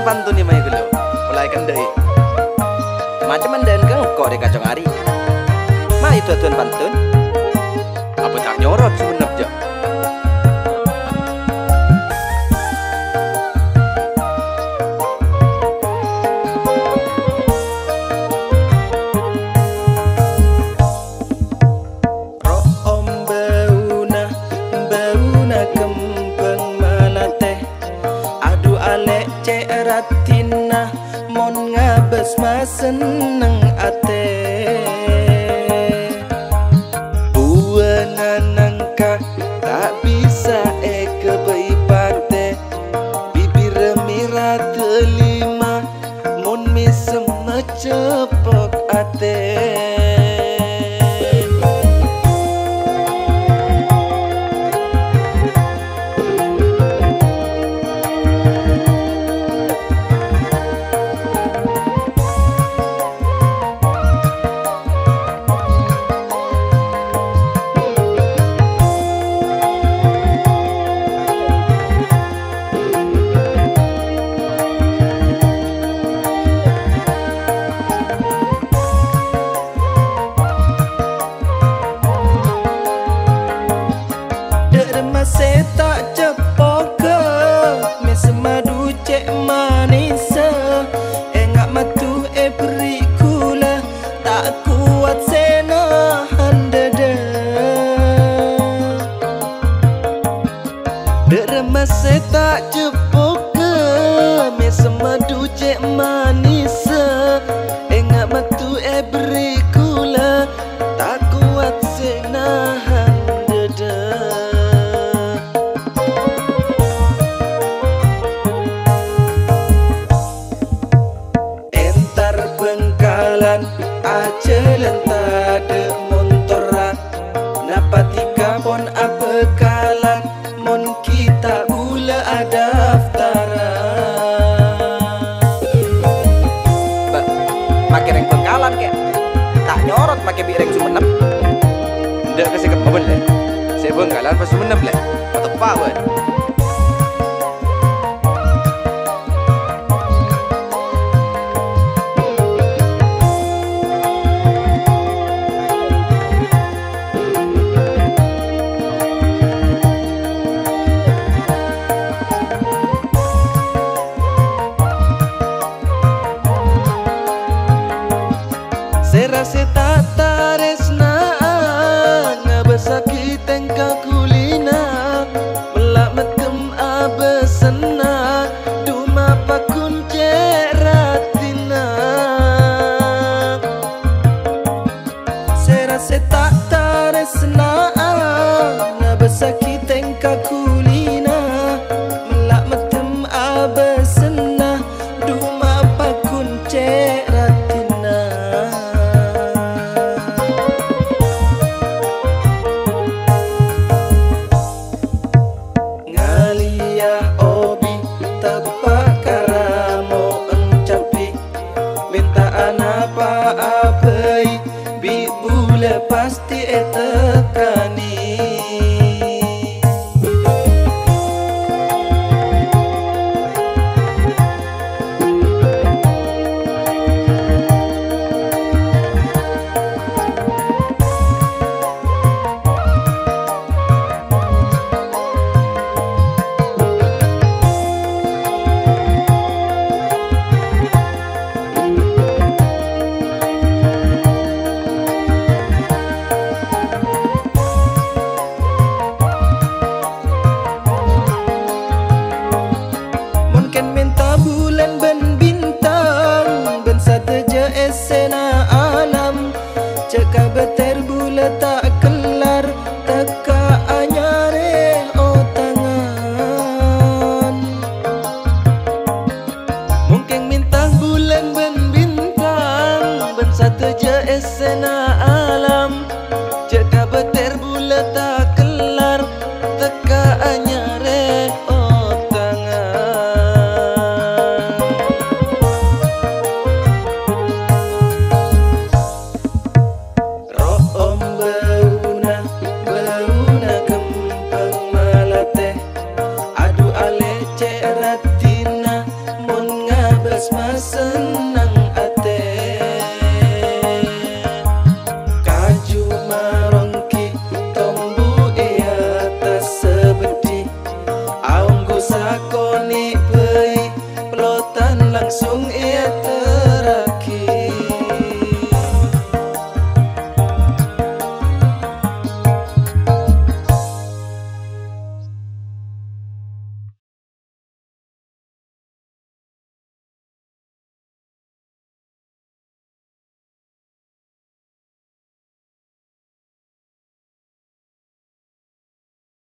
pantun ni mai gelo. Mulai kan deui. Macam manden kang kok de kacang ari. Mai tuan pantun. Apa tak nyorot sebenarnya? Ratina mon ngabes mas seneng ate buanan nangka tak bisa kebeipate bibir mira telima mon misem cepok ate. Masih tak cepok ke mesmadu cek manisa engak matu beri kula tak kuat senahan dada masih tak cepok ke mesmadu cek manisa engak matu beri kula tak kuat senahan dada. Bengkalan aja lentade montoran napatika pon apekalan mon kita gula ada daftaran. Pakai reng bengkalan kek tak nyorot pakai bireng sumenep. Ndak kesekep mobil le. Saya bengkalan pas sumenep le. Atau pawen. Serase tak taresnaan ngabesaki tengka kulina melak metem abesena duma pakun ceratina. Serase tak taresnaan ngabesaki tengka kulina melak metem abesena duma pakun ceratina. Pasti tekani esena alam ceka beter bula tak kelar teka anyare o tangan mungkin bintang bulan ben bintang ben satu je esena alam ceka beter bula tak kelar teka anyare o ratina mon langsung ia